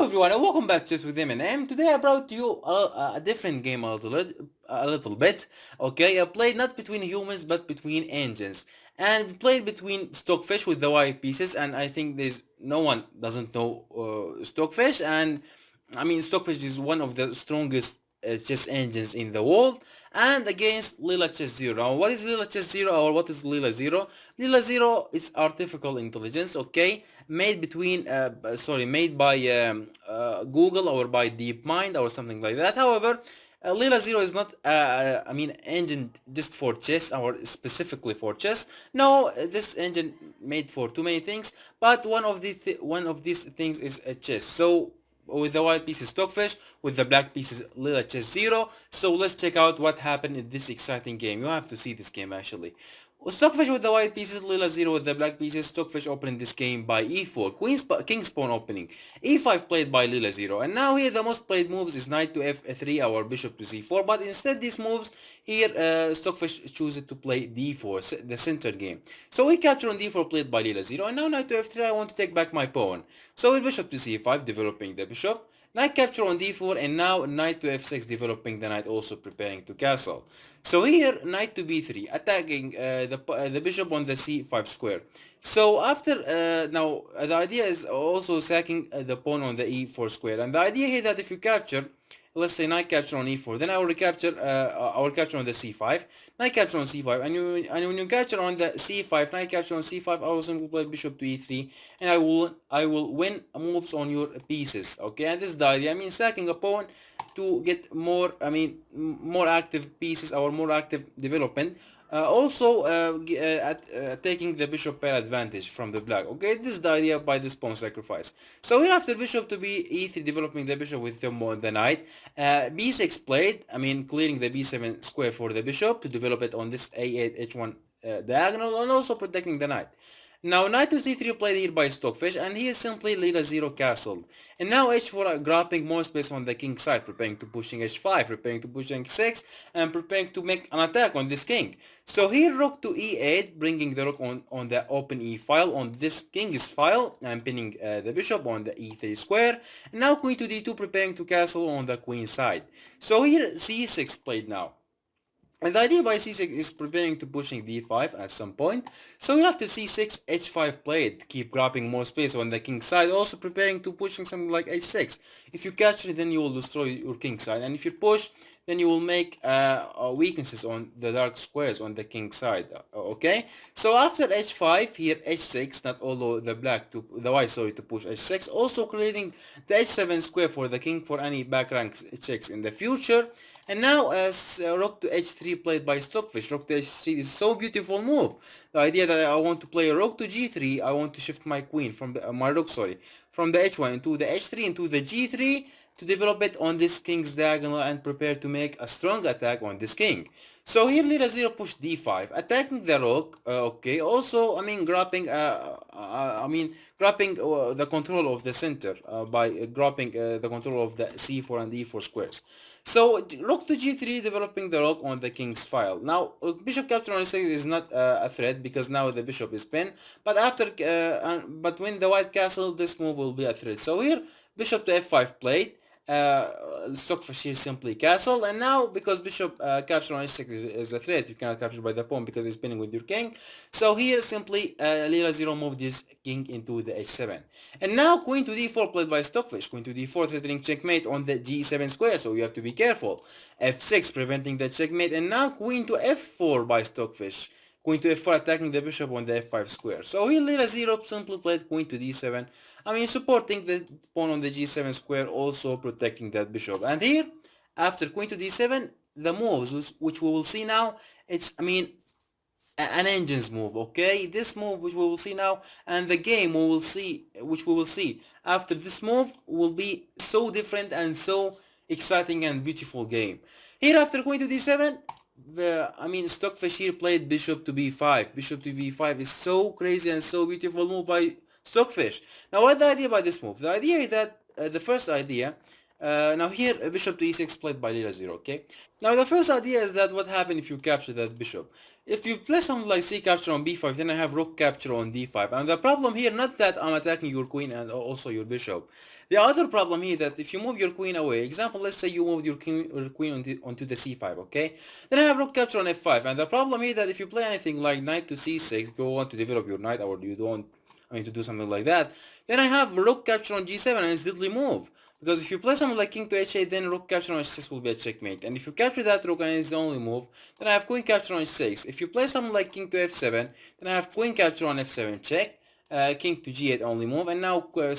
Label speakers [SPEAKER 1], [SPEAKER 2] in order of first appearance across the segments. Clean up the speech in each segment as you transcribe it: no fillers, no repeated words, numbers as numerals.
[SPEAKER 1] everyone and welcome back to Chess with MNM. Today I brought to you a different game a little bit. Okay, I played not between humans but between engines. And we played between Stockfish with the white pieces, and I think there's no one doesn't know Stockfish, and I mean Stockfish is one of the strongest chess engines in the world, and against Leela Chess Zero. Now, what is Leela Chess Zero or what is Leela Zero? Leela Zero is artificial intelligence, okay, made by Google or by DeepMind or something like that. However, Leela Zero is not, engine just for chess or specifically for chess. No, this engine made for too many things, but one of these things is a chess. So with the white piece is Stockfish, with the black piece is Leela Chess Zero. So let's check out what happened in this exciting game. You have to see this game actually. Stockfish with the white pieces, Leela Zero with the black pieces. Stockfish opening this game by e4, King's Pawn opening, e5 played by Leela Zero. And now here the most played moves is knight to f3 or bishop to c4, but instead these moves here Stockfish chooses to play d4, the center game. So we capture on d4 played by Leela Zero, and now knight to f3 I want to take back my pawn. So with bishop to c5 developing the bishop, knight capture on d4, and now knight to f6 developing the knight, also preparing to castle. So here knight to b3 attacking the bishop on the c5 square. So after now the idea is also sacking the pawn on the e4 square, and the idea here that if you capture, let's say knight capture on e4, then I will recapture I will capture on the c5, knight capture on c5, and when you capture on the c5, knight capture on c5, I will simply play bishop to e3, and I will win moves on your pieces. Okay, and this is the idea. I mean, sacking a pawn to get more, more active pieces or more active development. Taking the bishop pair advantage from the black. Okay, this is the idea by this pawn sacrifice. So here after bishop to b3, developing the bishop with the knight. B6 played, I mean clearing the b7 square for the bishop to develop it on this a8 h1 diagonal, and also protecting the knight. Now knight to c3 played here by Stockfish, and he is simply Leela 0 castled. And now h4 grabbing more space on the king side, preparing to pushing h5, preparing to push h6, and preparing to make an attack on this king. So here rook to e8, bringing the rook on the open e file, on this king's file, and pinning the bishop on the e3 square. And now queen to d2, preparing to castle on the queen side. So here c6 played now. And the idea by c6 is preparing to pushing d5 at some point. So after c6, h5 played, keep grabbing more space on the king side, also preparing to pushing something like h6. If you capture it, then you will destroy your king side, and if you push, then you will make weaknesses on the dark squares on the king side. Okay, so after h5, here h6, not although the white, sorry, to push h6, also creating the h7 square for the king for any back rank checks in the future. And now as rook to h3 played by Stockfish. Rook to h3 is so beautiful move. The idea that I want to play rook to g3, I want to shift my queen from my rook, sorry, from the h1 into the h3 into the g3 to develop it on this king's diagonal and prepare to make a strong attack on this king. So here Leela 0 push d5, attacking the rook. Okay, also grabbing the control of the center by grabbing the control of the c4 and e4 squares. So rook to g3, developing the rook on the king's file. Now bishop capture on e6 is not a threat because now the bishop is pinned. But but when the white castle, this move will be a threat. So here bishop to f5 played. Stockfish here simply castle, and now because bishop capture on h6 is a threat, you cannot capture by the pawn because it's pinning with your king. So here simply Leela 0 moved this king into the h7, and now queen to d4 played by Stockfish. Queen to d4 threatening checkmate on the g7 square, so you have to be careful. f6 preventing the checkmate, and now queen to f4 by Stockfish. Queen to f4 attacking the bishop on the f5 square. So here Leela 0 simply played queen to d7. Supporting the pawn on the g7 square, also protecting that bishop. And here, after queen to d7, the moves which we will see now, it's an engine's move. Okay, this move which we will see now, and the game which we will see after this move will be so different and so exciting and beautiful game. Here after queen to d7, Stockfish here played bishop to b5. Bishop to b5 is so crazy and so beautiful move by Stockfish. Now, what the idea by this move? The idea is that the first idea, Now here, bishop to e6 played by Leela 0, okay? Now the first idea is that what happens if you capture that bishop? If you play something like c capture on b5, then I have rook capture on d5. And the problem here, not that I'm attacking your queen and also your bishop. The other problem here that if you move your queen away, example, let's say you moved your queen onto the c5, okay? Then I have rook capture on f5. And the problem here that if you play anything like knight to c6, if you want to develop your knight or you don't, I mean to do something like that, then I have rook capture on g7 and instantly move. Because if you play something like king to h8, then rook capture on h6 will be a checkmate. And if you capture that rook and it's the only move, then I have queen capture on h6. If you play something like king to f7, then I have queen capture on f7 check, king to g8 only move, and now rook to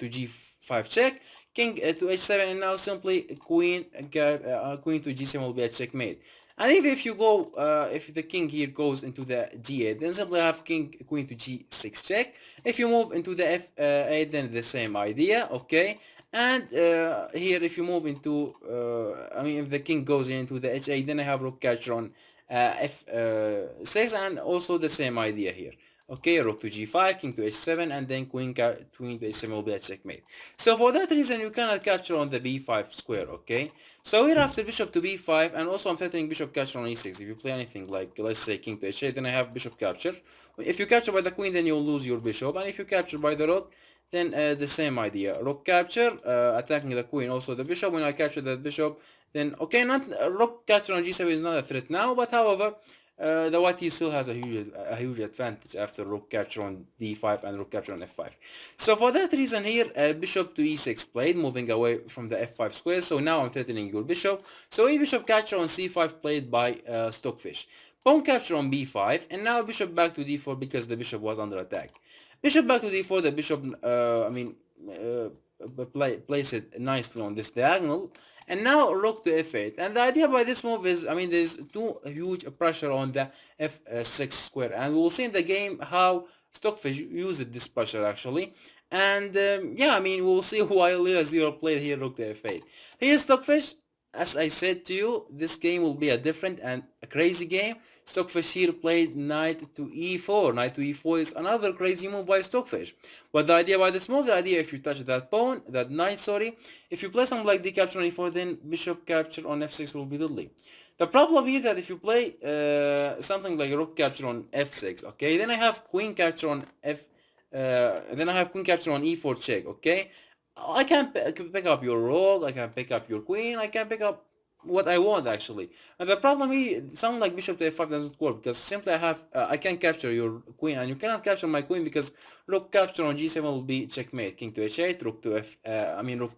[SPEAKER 1] g5 check, king to h7, and now simply queen to g7 will be a checkmate. And if you go, if the king here goes into the g8, then simply have queen to g6 check. If you move into the f8, then the same idea, okay? And here, if you move into, if the king goes into the h8, then I have rook capture on f6, and also the same idea here. Okay, rook to g5, king to h7, and then queen to h7 will be a checkmate. So for that reason, you cannot capture on the b5 square, okay? So here after bishop to b5, and also I'm threatening bishop capture on e6. If you play anything like, let's say, king to h8, then I have bishop capture. If you capture by the queen, then you'll lose your bishop, and if you capture by the rook, then the same idea. Rook capture, attacking the queen, also the bishop. When I capture that bishop, then okay, not rook capture on g7 is not a threat now, but however, the white he still has a huge advantage after rook capture on d5 and rook capture on f5. So for that reason here, bishop to e6 played, moving away from the f5 square. So now I'm threatening your bishop. So e bishop capture on c5 played by Stockfish. Pawn capture on b5, and now bishop back to d4 because the bishop was under attack. Bishop back to d4, the bishop, place it nicely on this diagonal, and now rook to f8. And the idea by this move is, there's too huge pressure on the f6 square, and we will see in the game how Stockfish used this pressure actually. And we will see why Leela 0 played here rook to f8. Here's Stockfish. As I said to you, this game will be a different and a crazy game. Stockfish here played knight to e4. Knight to e4 is another crazy move by Stockfish. But the idea by this move, the idea if you touch that knight, sorry, if you play something like d capture on e4, then bishop capture on f6 will be deadly. The problem here that if you play something like rook capture on f6, okay, then I have queen capture on e4 check, okay? I can pick up your rook, I can pick up your queen, I can pick up what I want actually. And the problem here, something like bishop to f5 doesn't work because simply I can capture your queen and you cannot capture my queen because rook capture on g7 will be checkmate. King to h8, rook to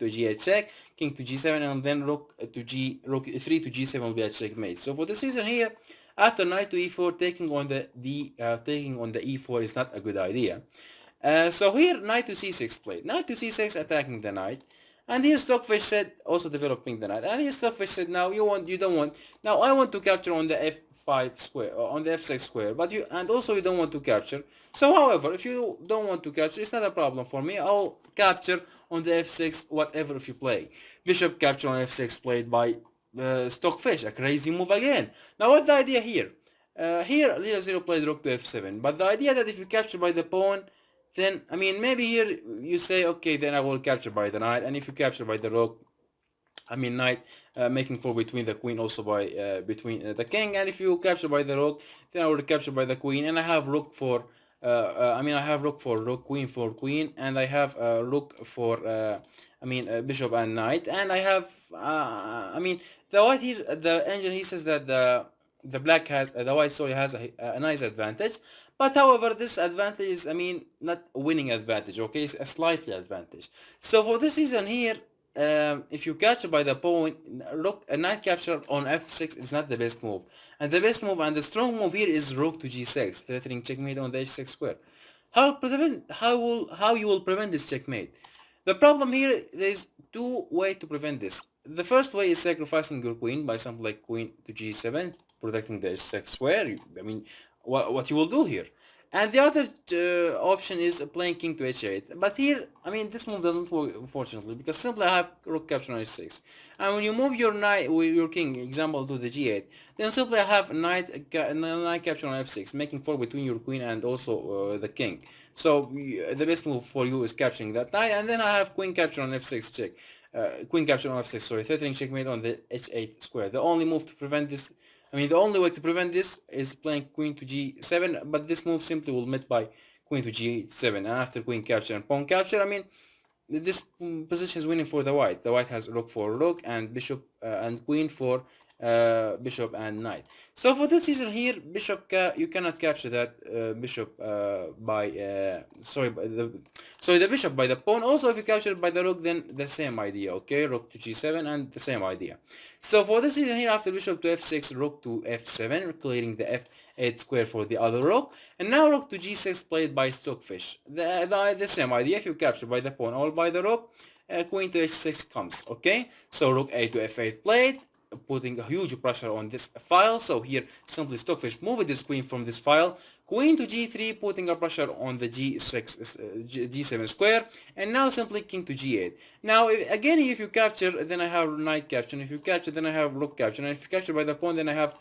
[SPEAKER 1] g8 check, king to g7, and then rook 3 to g7 will be a checkmate. So for this reason here, after knight to e4, taking on the e4 is not a good idea. So here knight to c6 played. Knight to c6 attacking the knight. And here Stockfish said, also developing the knight. And here Stockfish said, now you don't want. Now I want to capture on the f5 square, or on the f6 square, but also you don't want to capture. So however, if you don't want to capture, it's not a problem for me. I'll capture on the f6 whatever if you play. Bishop capture on f6 played by Stockfish, a crazy move again. Now what's the idea here? Here Leela 0 played rook to f7, but the idea that if you capture by the pawn, then maybe here you say, okay, then I will capture by the knight, and if you capture by the rook, knight making for between the queen, also by between the king, and if you capture by the rook, then I will capture by the queen, and I have rook for I have rook for rook, queen for queen, and I have rook for bishop and knight, and I have the white here, the engine, he says that the white, sorry, has a nice advantage, but however this advantage is not winning advantage, okay, it's a slightly advantage. So for this reason here, if you capture by the pawn, a knight capture on f6 is not the best move, and the best move and the strong move here is rook to g6, threatening checkmate on the h6 square. How you will prevent this checkmate? The problem here, there is two ways to prevent this. The first way is sacrificing your queen by something like queen to g7, protecting the h6 square. What you will do here? And the other option is playing king to h8. But here, I mean, this move doesn't work, unfortunately, because simply I have rook capture on h6. And when you move your knight with your king, example to the g8, then simply I have knight capture on f6, making 4 between your queen and also the king. So the best move for you is capturing that knight, and then I have queen capture on f6 check. Queen capture on f6, sorry, threatening checkmate on the h8 square. The only move to prevent this, I mean, the only way to prevent this is playing queen to g7, but this move simply will met by queen to g7, and after queen capture and pawn capture, I mean, this position is winning for the white. The white has rook for rook and bishop and queen for bishop and knight. So for this season here, you cannot capture that bishop by the bishop by the pawn. Also, if you capture it by the rook, then the same idea. Okay, rook to g7 and the same idea. So for this season here, after bishop to f6, rook to f7, clearing the f8 square for the other rook, and now rook to g6 played by Stockfish. The same idea. If you capture by the pawn or by the rook, queen to h6 comes. Okay, so rook a to f8 played, putting a huge pressure on this file. So here simply Stockfish moved this queen from this file, queen to g3, putting a pressure on the g7 square, and now simply king to g8. Now again, if you capture, then I have knight capture, and if you capture, then I have rook capture, and if you capture by the pawn, then I have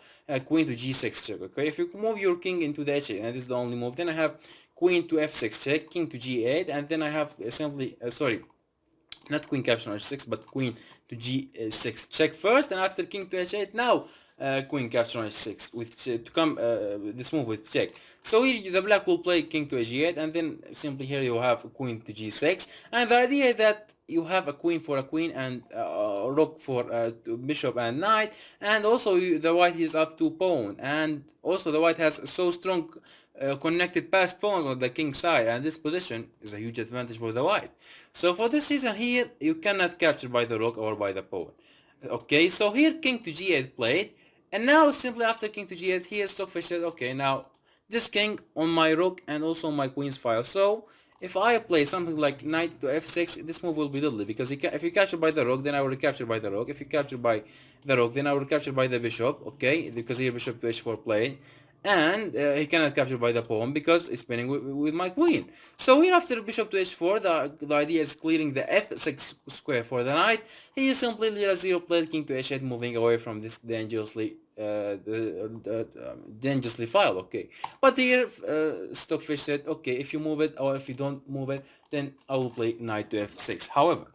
[SPEAKER 1] queen to g6 check. Okay, if you move your king into the h8, and this is the only move, then I have queen to f6 check, king to g8, and then I have simply sorry, not queen capture on h6, but queen to g6 check first, and after king to h8, now queen capture on h6 with to come this move with check. So here the black will play king to g8, and then simply here you have queen to g6, and the idea is that you have a queen for a queen and rook for bishop and knight, and also the white is up to pawn, and also the white has so strong connected passed pawns on the king side, and this position is a huge advantage for the white. So for this reason here, you cannot capture by the rook or by the pawn. Okay, so here king to g8 played, and now simply after king to g8 here Stockfish said, okay, now this king on my rook and also on my queen's file. So if I play something like knight to f6, this move will be deadly, because if you capture by the rook, then I will recapture by the rook. If you capture by the rook, then I will recapture by the bishop, okay, because here bishop to h4 played, and he cannot capture by the pawn because it's spinning with my queen. So here after bishop to h4, the idea is clearing the f6 square for the knight. He simply Leela 0 played king to h8, moving away from this dangerously file. Okay, but here Stockfish said, okay, if you move it or if you don't move it, then I will play knight to f6. However,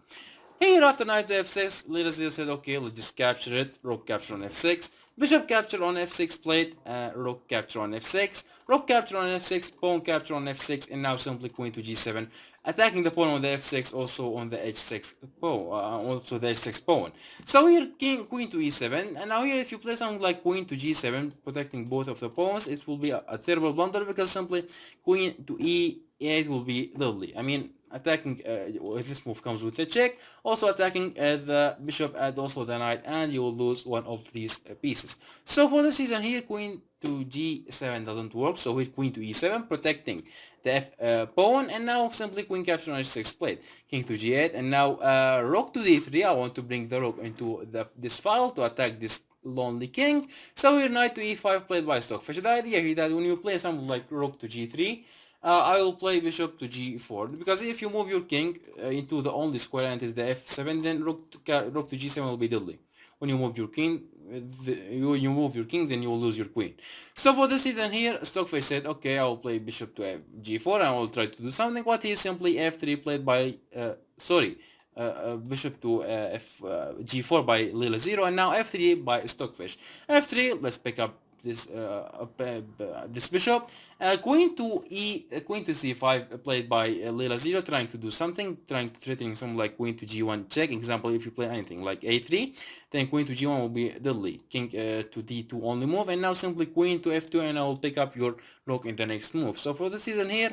[SPEAKER 1] here after knight to f6, Leela 0 said, okay, let's just capture it, rook capture on f6, bishop capture on f6 played, rook capture on f6, rook capture on f6, pawn capture on f6, and now simply queen to g7, attacking the pawn on the f6, also on the h6 pawn, also the h6 pawn. So here queen to e7, and now here if you play something like queen to g7, protecting both of the pawns, it will be a terrible blunder, because simply queen to e8 will be deadly. I mean, attacking if this move comes with a check, also attacking the bishop and also the knight, and you will lose one of these pieces. So for the season here, queen to g7 doesn't work, so here queen to e7, protecting the f pawn, and now simply queen capture on h6 played, king to g8, and now rook to d3. I want to bring the rook into this file to attack this lonely king. So here knight to e5 played by Stockfish. The idea here that when you play something like rook to g3, I will play bishop to g4, because if you move your king into the only square and it is the f7, then rook to g7 will be deadly. When you move your king, then you will lose your queen. So for this season here, Stockfish said, okay, I will play bishop to g4 and I will try to do something, but he simply f3 played by, bishop to g4 by Leela 0, and now f3 by Stockfish. f3, let's pick up this bishop. Queen to c5 played by Leela 0, trying to do something, threatening something like queen to g1 check. Example, if you play anything like a3, then queen to g1 will be deadly. King to d2 only move, and now simply queen to f2, and I will pick up your rook in the next move. So for the season here,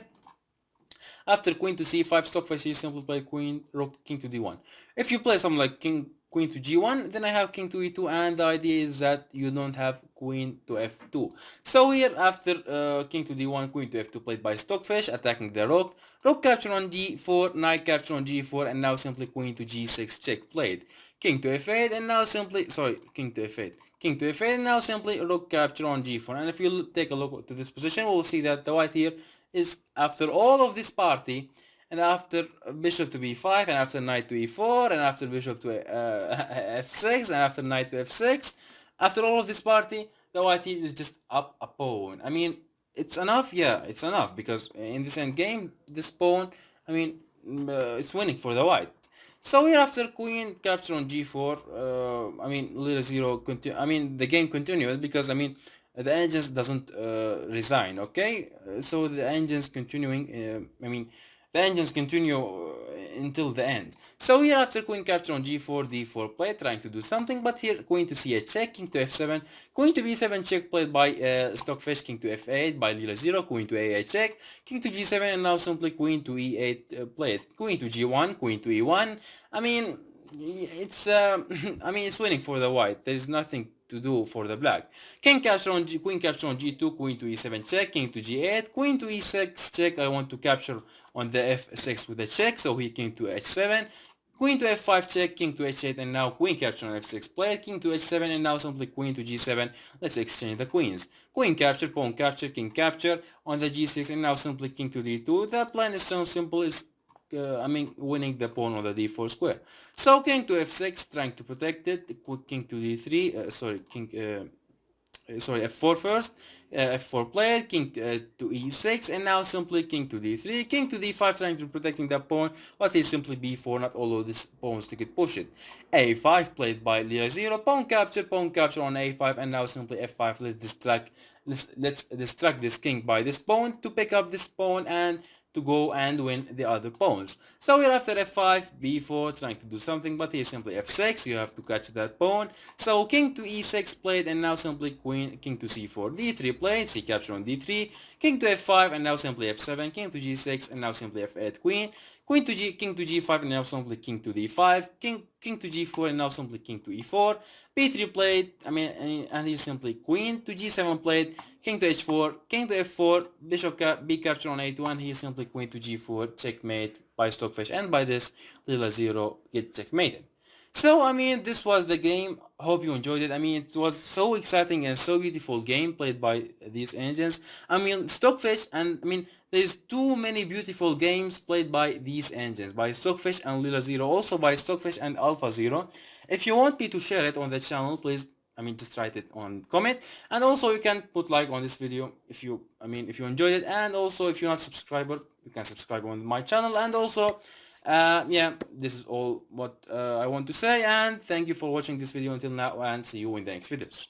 [SPEAKER 1] after queen to c5, Stockfish, you simply play queen, rook, king to d1. If you play something like queen to g1, then I have king to e2, and the idea is that you don't have queen to f2. So here after king to d1, queen to f2 played by Stockfish, attacking the rook capture on d4, knight capture on g4, and now simply queen to g6 check played, king to f8, and now simply, sorry, king to f8, king to f8, and now simply rook capture on g4. And if you take a look to this position, we will see that the white here is, after all of this party, and after bishop to b5, and after knight to e4, and after bishop to f6, and after knight to f6, after all of this party, the white here is just up a pawn. I mean, it's enough, yeah, it's enough, because in this end game, this pawn, I mean, it's winning for the white. So here after queen capture on g4, I mean, Leela 0 continue. I mean, the game continued, because I mean, the engines doesn't resign. Okay, so the engines continuing. I mean, the engines continue until the end. So here after queen capture on g4, d4 play, trying to do something, but here queen to c8 check, king to f7, queen to b7 check played by Stockfish, king to f8 by Leela 0, queen to a8 check, king to g7, and now simply queen to e8 played, queen to g1, queen to e1. I mean, it's I mean, it's winning for the white. There is nothing to do for the black. King capture on queen capture on g2, queen to e7 check, king to g8, queen to e6 check. I want to capture on the f6 with a check, so he king to h7, queen to f5 check, king to h8, and now queen capture on f6 play, king to h7, and now simply queen to g7. Let's exchange the queens. Queen capture, pawn capture, king capture on the g6, and now simply king to d2. The plan is so simple. It's I mean, winning the pawn on the d4 square. So king to f6, trying to protect it. King to d3. Sorry, king. Sorry, f4 first. F4 played. King to e6, and now simply king to d3. King to d5, trying to protecting the pawn, but he's simply b4. Not all of these pawns to get pushed. a5 played by Leela 0. Pawn capture on a5, and now simply f5. Let's distract this king by this pawn to pick up this pawn and to go and win the other pawns. So we're after f5, b4, trying to do something, but here simply f6, you have to catch that pawn. So king to e6 played, and now simply king to c4, d3 played, c capture on d3, king to f5, and now simply f7, king to g6, and now simply f8 queen, king to g5, and now simply king to d5, king to g4, and now simply king to e4, b3 played, I mean, and here simply queen to g7 played, king to h4, king to f4, bishop b capture on a2, here simply queen to g4, checkmate by Stockfish, and by this Leela 0 get checkmated. So I mean, this was the game. Hope you enjoyed it. I mean, it was so exciting and so beautiful game played by these engines. I mean, Stockfish, and I mean, there's too many beautiful games played by these engines, by Stockfish and Leela 0, also by Stockfish and Alpha 0. If you want me to share it on the channel, please, I mean, just write it on comment, and also you can put like on this video if you, I mean, if you enjoyed it, and also if you're not a subscriber, you can subscribe on my channel, and also yeah, this is all what I want to say, and thank you for watching this video until now, and see you in the next videos.